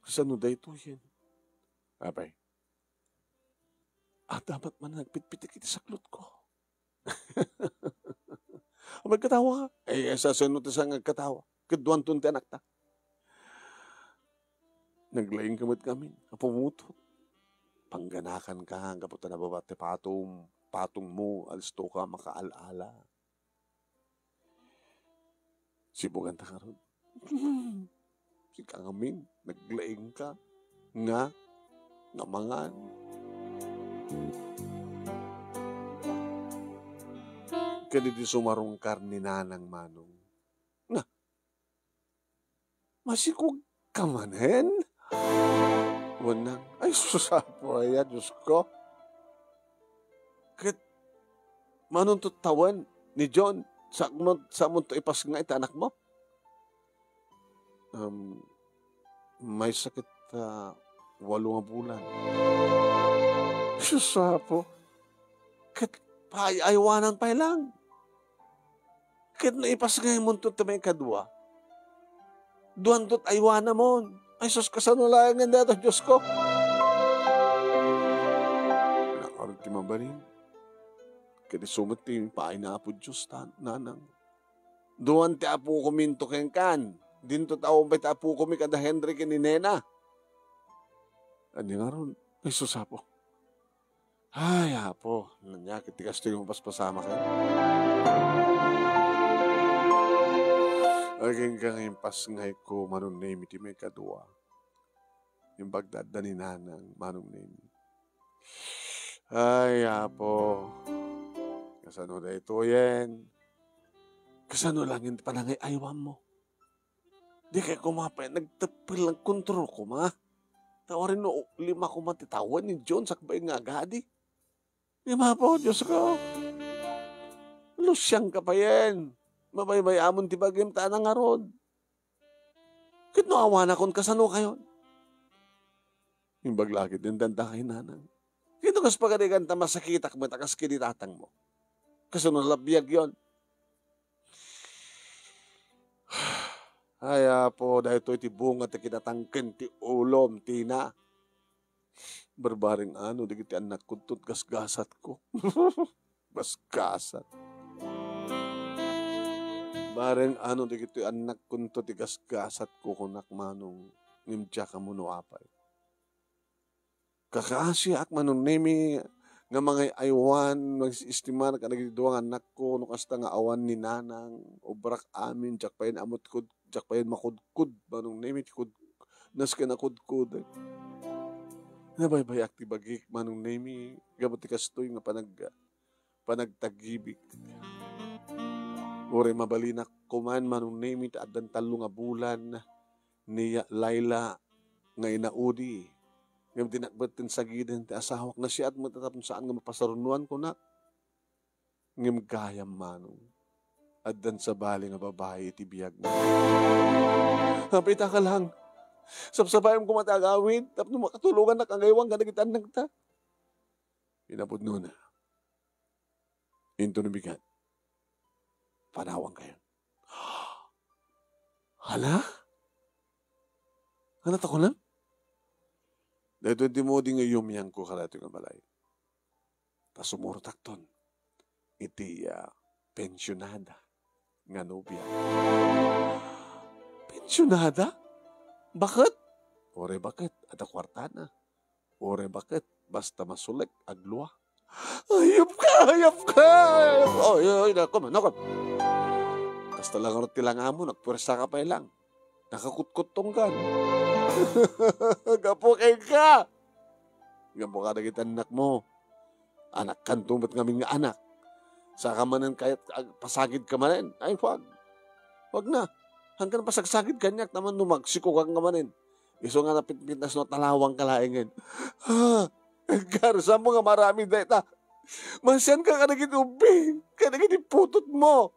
Kasano da ito yan? Apay. Dapat man nagpitpitik iti saklot ko. Magkatawa ka. Sa sunod sa nga katawa. Kaduan tunti anak ta. Naglaing kamot kami, kapumutot. Pangganakan ka, kaputan na babate patong mo, alisto ka, makaalala. Sibugan ta karon. Si Kangamin, naglaing ka, nga mangan. Kani di sumarong karni nanang manong. Nga, masikog ka manen? Wanang, ay susapo ay Diyos ko. Kat, manong tutawan ni John, sa mo to ipas nga ita anak mo? May sakit 8 bulan. Susapo. Kat, aywanan pa lang. Kat naipas nga yung muntot na may kadwa. Duhan tot aywana mo. Ay, sus, kasanulayan nga dito, Diyos ko. Nakarot ti mabalin. Kaya sumot ti paay na apo Diyos, nanang. Duhan ti apo kuminto keng kan. Dinto taong pa ti apo kumi kada Henry ni Nena. Ano nga ron? Ay, susapo. Ay, apo. Nanyakit ti kasto yung paspasama ka. Aging kang impas ngay ko manong name iti may kadwa. Yung bagdada ni nanang manong name. Ay, apo. Kasano na ito yan? Kasano lang yung panangay aywan mo? Di kayo kumapay, nagtapil ng kontrol ko, ma. Tawarin no, 5 ko matitawan ni John, sakbay nga agadi. 5 po, Diyos ko. Lusyang ka pa yan. Mabaybayamon ti bagim tanang arod. Kit no awan akon kasano kayo. Yung baglakit din danda kay nanang. Kito kas pagadigan ta masakitak mo takas kinitatang mo. Kasano labiyag yon. Ay po, dahil ito iti bunga ti kinatangkin ti ulom, tina. Barbaring di kiti anak kuntut gasgasat ko. Gasgasat. Bareng di kiti anak kuntut gasgasat ko kunak manong ngimtya ka mo no apay. Kakaasi ak manong nemi nga mga aywan, mag-istimar ka nagduwang anak ko, no kasta nga awan ni nanang, obrak amin, jakpayin amot kud, jakpayin makudkud, manong nemit kud, nas ka na kudkud. Nabaybay akti bagik, manong nemi, gamot ti kastoy nga panagtagibik. Ure mabalinak kuman, manong nemi, adan 3 nga bulan, ni Laila, nga inaudi, ngam tinakbatin sa giden, ti asawak na siya at matatapon saan nga mapasarunuan ko na. Ngam gayam manong. At dan sa bali nga babae iti biyag na. Hapita ka lang. Sapsabayam ko matagawin. Tapos makatulungan na kangayawang ganagitan nagta. Pinapod nun na. Into nabigat. Panawang kayo. Hala? Hanat ako lang? Dahil di mo di nga yumyang ko kalato nga balay. Ta sumurtak ton. Iti pensionada nga nobya. Pensionada? Bakit? Ore bakit? Ada kwartana. Ore bakit? Basta masulik, agluwa. Ayop ka! Ayop ka! Ay, nakom. Basta lang ang tilang mo, nagpwersa ka pa lang. Nakakutkutong ka. Gapukay ka! Gapukay na kita anak mo. Anak kantong ba't ngamin nga anak? Saka manan kahit pasagid ka manin. Ay, wag. Wag na. Hanggang pasagsagid kanyak naman numagsiko kang kamanin. Iso nga napitpitas no talawang kalaingin. Ha? Edgar, saan mo nga marami data? Masyan ka nagitubing. Ka nagitiputot mo.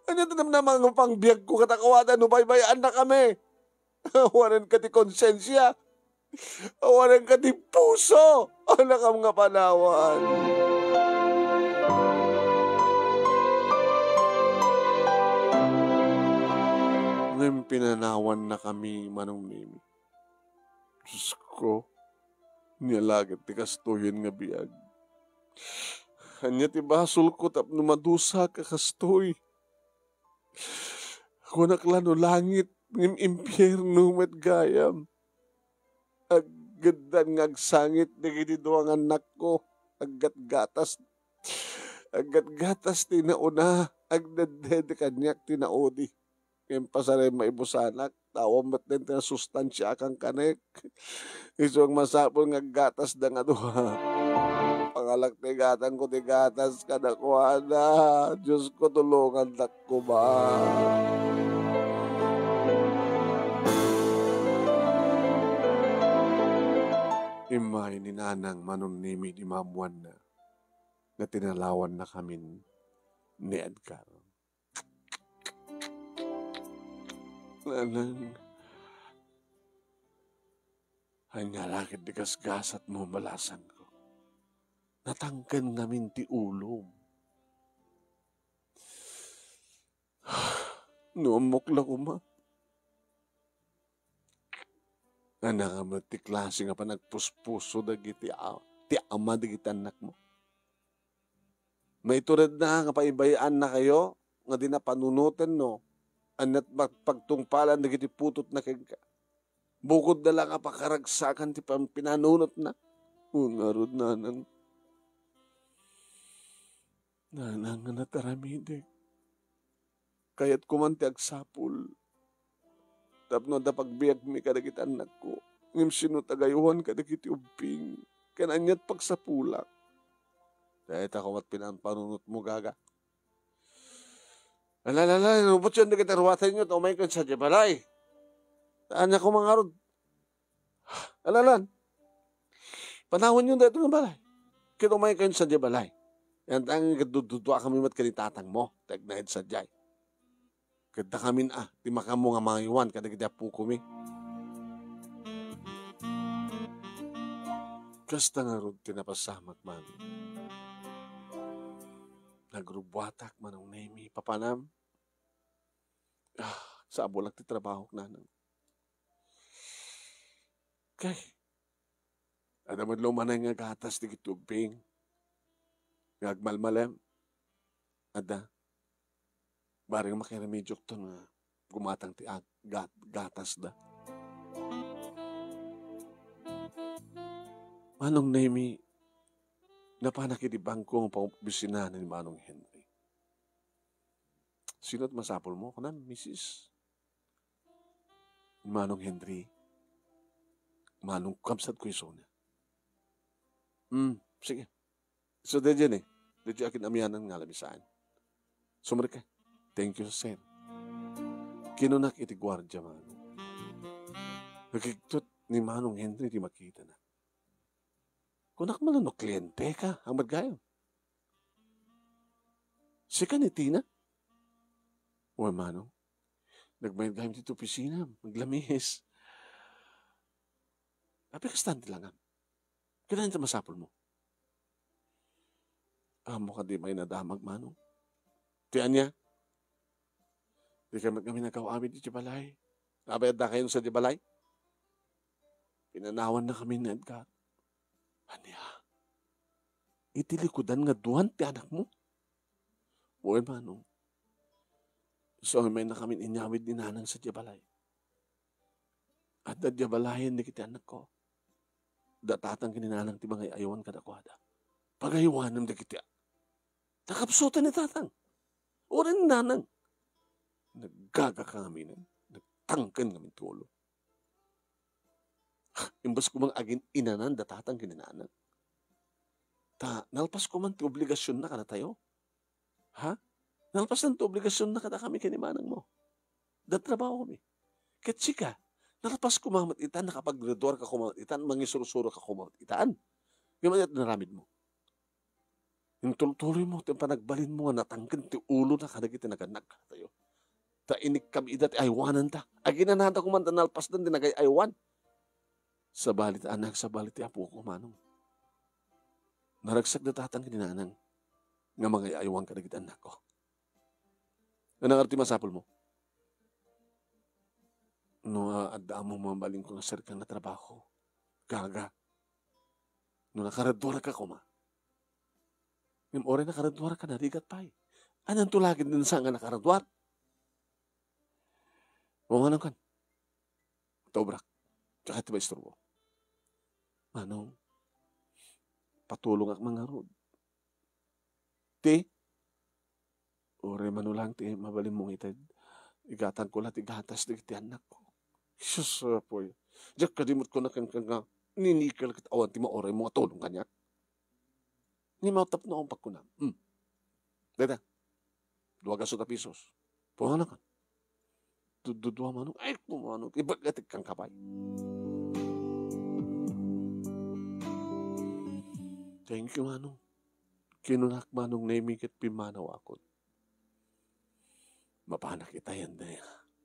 Ano ito naman mga pangbiyag ko katakawatan no baybayaan na kami. Awanan ka ti konsensya. Awanan ka ti puso. Anak ang nga panawan. Ngayon pinanawan na kami manong nimi. Diyos ko, niyalagat ti kastoyin nga biyag. Hanya ti basol ko tap numadusa ka kastoy. Kunak lano langit ng impyerno met gayam. Agad nga agsangit digiti duang anak ko. Aggat gatas tinauna. Agdadede kanyak tinaudi. Ngayon pasaray maibusanak. Tawang ba't din tinasustansya kang kanek. Isang masapol nga gatas da nga duha. Pangalak tigatan ko tigatas ka na kuhana. Diyos ko tulungan na ko ba. Imay ni nanang manunimi di mamuan na tinalawan na kami ni Edgar. Nanang, hanya lakit di gasgasat mo malasan ko. Natangkan namin ti ulom. Numukla ko ma. Nga mo ti klase nga pa nagpuspuso dagiti ti ama dagiti anak mo. May turad na nga paibayaan na kayo nga di na panunutan no. Anat pagtungpalan dagiti putot na kagka. Bukod na lang pakaragsakan ti pinanunot na. Ungarod nanang. Nanang nga nataramide. Kaya't kumanti agsapul. Tapno da pagbiag mi kadagiti anak ko. Ngim sino tagayuhan kadagiti ubing. Kananyat pagsapulak. Dahil ako mat pinanpanunot mo gaga. Alalala, nubot yun dagiti ruwatan nyo. Tumay ko sa jabalay. Saan ako mga rod? Alalan. Panahon yun dito ng balay. Kaya tumay kayo sa jabalay. Yan ang kadududwa kami mat kanitatang mo. Tagnahid sa jay. Kada kami di makamo nga mga iwan, kada kita po kumi. Kasta nga ron tinapasamak man. Nagrubwatak man ang nemi, papanam. Sa abulak ti trabaho na nang. Kay, ada madlumanay nga gatas di kitubing. Ngagmalmalem. Ada. Barang makiramidyok to na gumatang ti gatas da. Manong Nemi, napanakidibang ko ang pambisinahan ni Manong Henry. Sino't masapol mo? Kanan, Mrs. Manong Henry. Manong kamsat ko iso na. Sige. So, dyan eh. Dyan akin amyanan nga lamisaan. Sumari ka. Thank you, sir. Kinunak iti gwardya, Manong. Nagigtot ni Manong Henry di makita na. Kunak malano kliyente ka, ang madgayon. Si Tina? O, Manong, nagbayad gayong dito opisina, maglamis. Tapi kastante lang. Kailangan sa masapol mo. Amo ka di may nadamag, Manong. Tiyan niya. Di kami nagkawamit di Jibalay. Nabayad na kayo sa Jibalay. Pinanawan na kami ni Edgar. Anya, itilikudan nga duhan ti anak mo. Buhay Manong. So may na kami inyawid ni nanang sa Jibalay. At da Jibalayan di kiti anak ko. Datatang kininanang ti mga ayawan kadakwada. Pagayiwanan di kiti. Nakapsutan ni tatang. Orin nanang. Naggaga kami na. Nagtangkan kami tulo. Imbas ko mang agin inanan, datatang kininanang. Nalpas ko man ti obligasyon na ka na tayo. Ha? Nalpas na ti obligasyon na kada kami kinimanang mo. Datrabaho kami. Ketsika, nalpas ko mga matitan, nakapag-graduar ka kumatitan, mangisurusuro ka kumatitan. Yung mga naramid mo. Yung tuloy mo, yung panagbalin mo, natangkan ti ulo na kadagiti naganak ka tayo. Ta inik kami idat aywanan ta. Aginanada ko man nalpas dan dinagay aywan. Sa balit anak, sa balit apo ko Manong. Naragsak na tatang kininanang nga mga aywan kadagiti anak ko. Anong arti masapol mo? No, adda mo mamaling ko nga sarkang na trabaho. Gaga. No, nakaradwara ka ko ma. Ngam ore nakaradwara ka na, rigat pa eh. Anong tulagin din sa nga nakaradwar? O nga kan. Tobrak. Tsaka ito ba istorbo? Manong, patulong ak mga rod. Ti, ore manulang ti, mabalin mong itad. Igatan ko lahat, igatas di iti anak ko. Jesus, po. Diyak kadimot ko na kang nga, ninikal kat awan ti maoray mga tulong kanyak. Ni mautap na akong pagkunam. Dada, 200 pesos. Puha na ka. Dududwa manong, ay pumanong, ibagatik kang kapay. Thank you, manong. Kinunak manong naimikit pimanaw ako. Mapanak kita yan na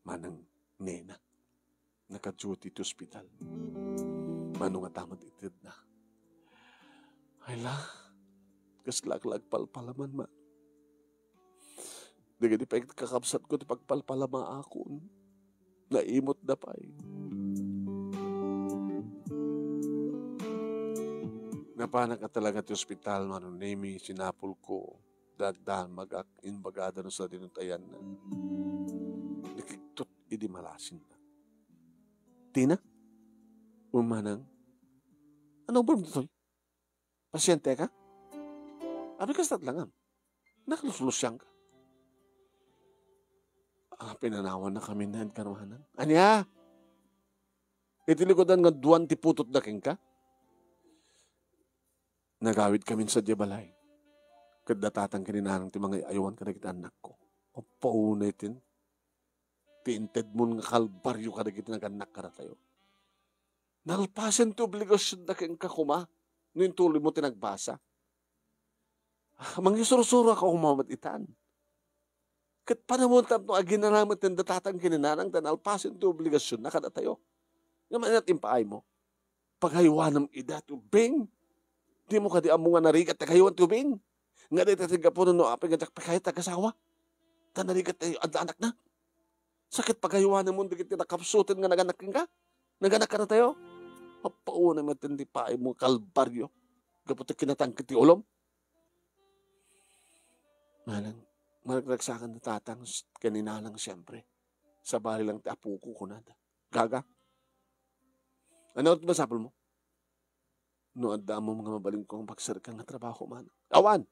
manang nena. Naka-duty to hospital. Manong atamat itid na. Ay la, kaslag-lag palpalaman man. Di pa kakapsat ko, di pagpalpalama ako. Naimot na pa eh. Napanak ka talaga ti hospital, manong nemi, sinapol ko. Dagdahan mag-inbagada no sa dinuntayan na. Nakiktot, idi malasin na. Tina? Umanang? Anong problem dito? Pasyente ka? Abi ka sa tatlangam. Nakaluslusyang ka. Pinanawan na kami na karuhanan. Anya? Itilikodan nga duwan ti putot na king ka? Nagawid kami sa Jebalay. Kadatatang kininanang ti mga ayawan ka na kita anak ko. O paunay tin. Tinted mo nga kalbaryo ka na kita naganak ka na tayo. Nalpasan ti obligasyon na king kakuma. Noon tuloy mo tinagbasa. Mangisuro-suro ako kumamatitan. Kat panamuntab no aginaramat ng datatang kininanang tan alpasan ti obligasyon na kada tayo. Nga manat impaay mo. Paghaywanam ida tubing. Di mo kadi amunga narigat tagaywan tubing. Nga di tatiga po no apay nga jakpakay tagasawa. Tanarigat tayo anak na. Sakit paghaywanam mo di kita nakapsutin nga naganak ka. Naganak ka na tayo. Pauna matindi pa ay mo kalbaryo. Kapag kinatangkit ti ulom. Malagsakan na tatang kanina lang siyempre. Sa bali lang ti apuko ko na. Gaga. Ano ba sapol mo? No adda mo mga mabaling kong pagsarkang na trabaho man. Awan!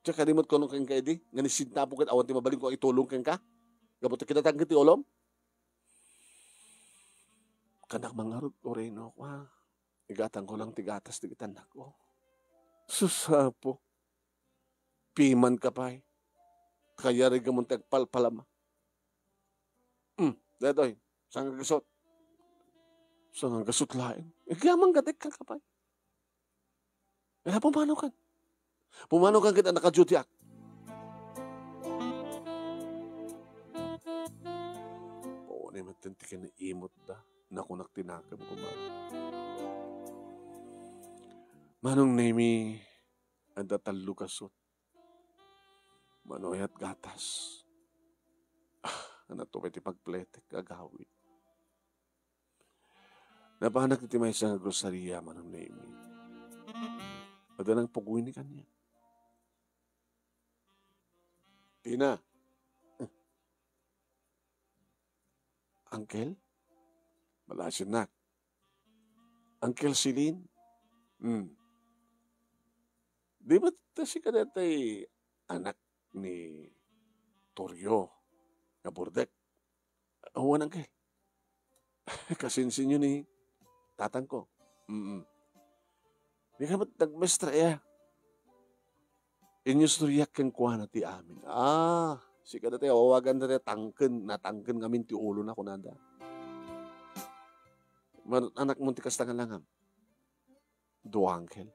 Tsaka kalimot ko nung kang kaidi. Nga nisinta po kat awan ti mabaling kong itulong kang ka. Kapag kinatangkit ti ulom. Kanak mga oreno ko ha. Igatang ko lang tigatas di kitanak ko. Susapo. Piman ka pa eh. Kaya rin ka mong tagpalpalama. Datoy, saan ka gasot? Saan ka gasot lain? Igyamang gatik ka pa eh. Kaya pumano ka. Pumano ka kita naka-duty act. Oo, na matinti ka na imot da. Nakunak tinakam ko man. Manong nemi, anda talo kasot. Manoy at gatas. Ano to pwede pagpletek, agawin. Napahanak iti may isang groceria, manong nemi. Ada nang puguin ni kanya. Tina. Uncle? Malasin na. Uncle Celine? Di ba si kadatay anak ni Toryo na burdek? Awan uncle. Kasinsin yun ni tatang ko. Di ka ba't nagmestra ya? Inyos turiyak kang kuha na ti amin. Si kadatay awagan na natangken ngamin ti ulo na kunanda. Anak mo ti kastangan langam. Dua uncle.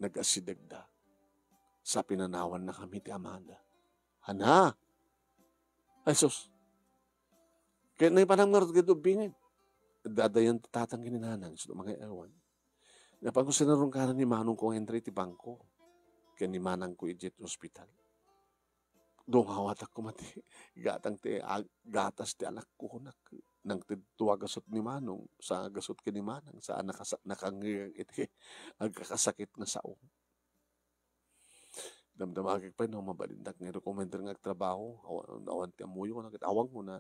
Nag-asidagda. Sa pinanawan na kami ti Amanda. Hana! Ay sus. Kaya na ipanang marot gito bingin. Dadayan tatang kininanang sa mga ewan. Napang ko sinarong ka ni Manong kong Henry ti bangko. Kaya ni Manang ko ijit hospital. Doon hawatak ko mati. Gatang ti gatas ti anak ko kunak. Nang tuwa gasot ni Manong. Sa gasot ki ni Manang. Sa nakangigag iti. Agkakasakit na sao. Damdamagig pa no mabalindak nga recommender nga trabaho. Awan ti amuyo ko nakit awang mo na.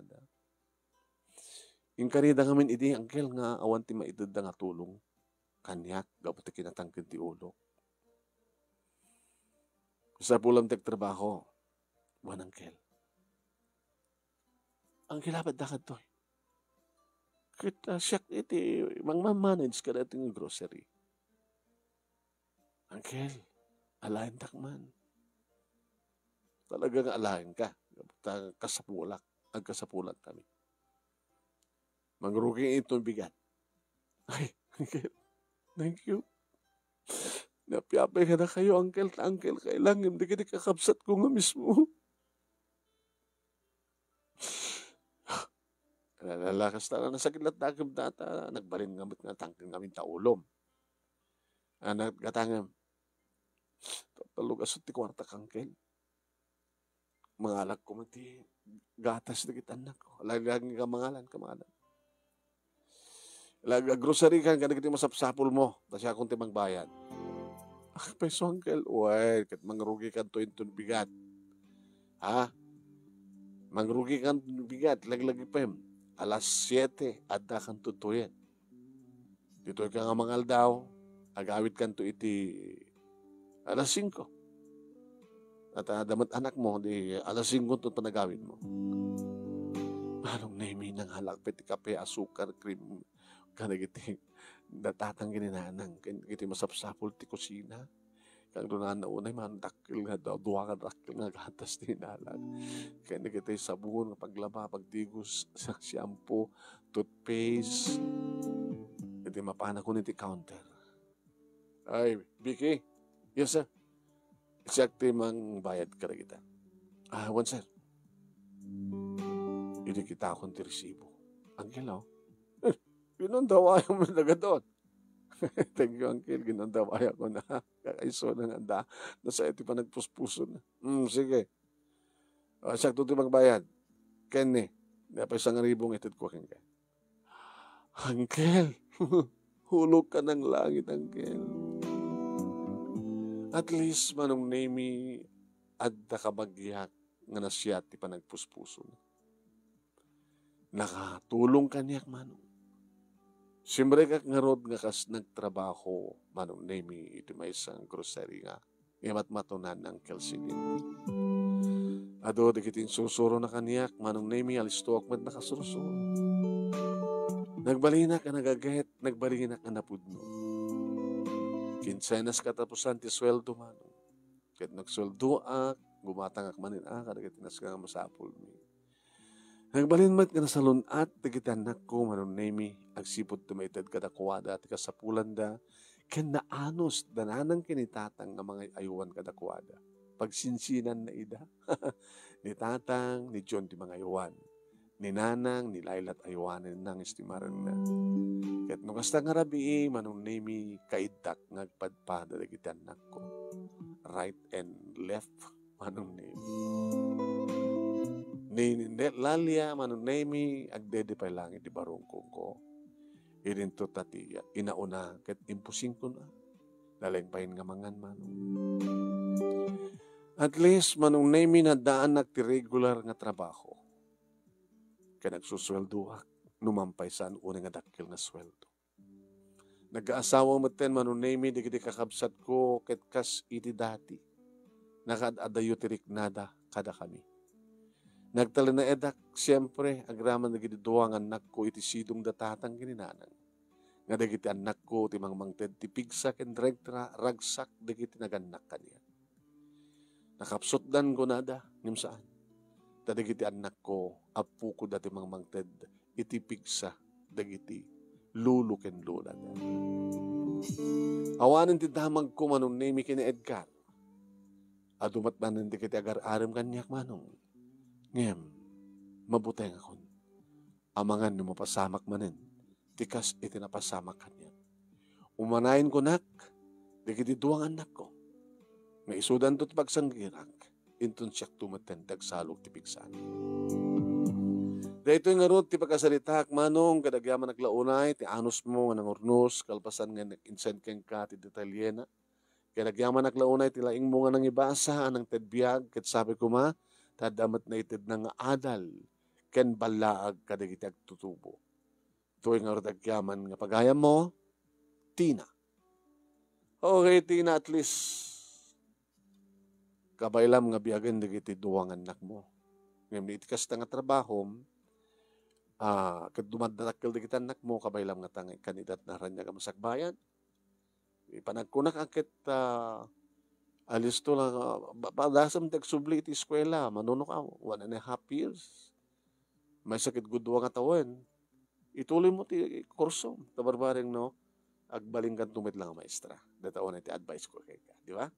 Yung kanida ngamin idi angkel nga awan ti maitid nga tulong kanyak gapot ti kinatangkin ti ulo. Sa pulam tek trabaho, wan angkel. Angkel apat dakad to. Kita siyak iti mangmamanage ka dating grocery. Angkel, alain takman. Talagang alain ka. Kasapulak. Ang kasapulan kami. Mangrugi ito bigat. Ay, angkel, thank you. Napiapay ka na kayo, angkel. Angkel, kailangan hindi ka kakapsat ko nga mismo. Lalakas na nasakilat na agam data. Nagbalin ngamit nga tangkin ngamin taulom. Nagkatangam. Talog asot ti kwarta kangkel. Mga anak ko mati gatas na kitanak ko. Lagi ka mangalan. Grocery ka ganagiti masapsapul mo. Tapos akong timang bayan. Peso angkel. Uy, kat mangrugi ka to bigat. Ha? Mangrugi ka bigat. Lagi pa yun. Alas 7, adda kan tutuyen. Dito ka nga mangal daw. Agawit kan to iti alas 5. At damat anak mo, di alas 5 to panagawin mo. Anong name ng halakpit, kape, asukar, cream, kanagiti, natatang gininanang, kiti masapsapol ti kusina. Kang doon na unay, mandakil nga daw, duwa ka dakil nga gatas ni nalang. Kaya nagitay sabon, paglaba, pagdigos, shampoo, toothpaste. Kiti mapana ko niti counter. Ay, Vicky, yes sir. Exactly mang bayad ka na kita. One sir. Hindi kita akong tirisibo. Angkel, oh. Ginundawayan mo na doon. Thank you, Angkel. Ginundawayan ko na. Kakaiso na nga. Nasa ito pa nagpuspuso na. Sige. Siya tuti magbayad. Kenny. Napay 1,000 itid ko, Angkel. Angkel. Hulog ka ng langit, Angkel. At least, manong name adda kabagyak nga nasya ti panagpuspuso na. Nakatulong kanyak, manong. Siyempre ka nga rod nga kas nagtrabaho, manong name iti may isang grocery nga. Imat matunan ng Kelsigin. Ado, dikitin susuro na kanyak, manong name alisto akmat nakasurusuro. Nagbalina ka nagagayat, nagbalina ka napudno. Kinsenas katapusan ti sweldo man. Ket nagsweldo ak, gumatang ak manin ak, kadagitinas ka nga masapol mi. Nagbalin mat ka na salunat, dagitan nak ko, manon nemi, agsipot tumaitad kadakwada, at kasapulan da, ken naanos, dananang kinitatang nga mga ayuan kadakwada. Pagsinsinan na ida, ni tatang, ni John ti mga ayuan. Ni nanang, ni Lailat ayuanin nang istimaran na. Ket nung kasta nga rabi, manong nemi kaidak ngagpadpada dagitan nako. Right and left, manong nemi. Ni Lalia, manong nemi, agdede pa langit di barungkong ko. Irinto tati, inauna, ket impusing ko na. Lalengpahin nga mangan, manong. At least, manong nemi na daan nagti regular nga trabaho. Kaya nagsusweldoak, numampay saan unang nga dakil nga sweldo. Nag-aasawa mo ten, manunemi, di kakabsat ko, ket kas iti dati. Nakadadayo tirik nada, kada kami. Nagtala na edak, siyempre, agraman na gididuwa nga anak ko, iti sidong datatang gininanang. Nga dagiti anak ko, ti mangmangted, ti pigsak and ragsak, dagiti naganak kanya. Nakapsot dan ko nada, ngim saan. Tadagiti anak ko, apu ko dati mangmangted, iti pigsa, dagiti, luluken lula. Awanin ti damag ko manong nemi kini Edgar. Adumat manan ti kiti agar-aram kanyak manong. Ngem, mabutay nga kon. Amangan ni mapasamak manin, tikas iti napasamak kanyak. Umanayin ko nak, dagiti duwang anak ko. Nga isudan to't pagsanggirak, intun siyak tumaten dagsalog ti pigsan. Dahito nga rot, ti pagkasalitak, manong, kadagyaman naglaunay, ti anos mo, nga nangurnos, kalpasan nga nag-insend keng ka, ti detalyena. Kadagyaman naglaunay, ti laing mo nga nang ibasa, anang tedbiyag, ket sabi ko ma, tadamat na itid na nga adal, ken balaag kadagiti agtutubo. tuwing nga radagyaman nga pagayam mo, Tina. Okay, Tina, at least kabaylam nga biyagan digiti duwang anak mo. Ngayon, itikas nga trabaho, kad dumadakil digiti anak mo, kabaylam nga tangay kandidat na ranya ka masakbayan. Ipanagkunak akit alis to lang, padasam tagsubli iti eskwela, manunok ka, 1.5 years. May sakit gudwa nga tawen. Ituloy mo ti kurso, tabarbaring no, agbaling kan tumit lang ang maestra. Datawan iti advice ko kay ka, di ba?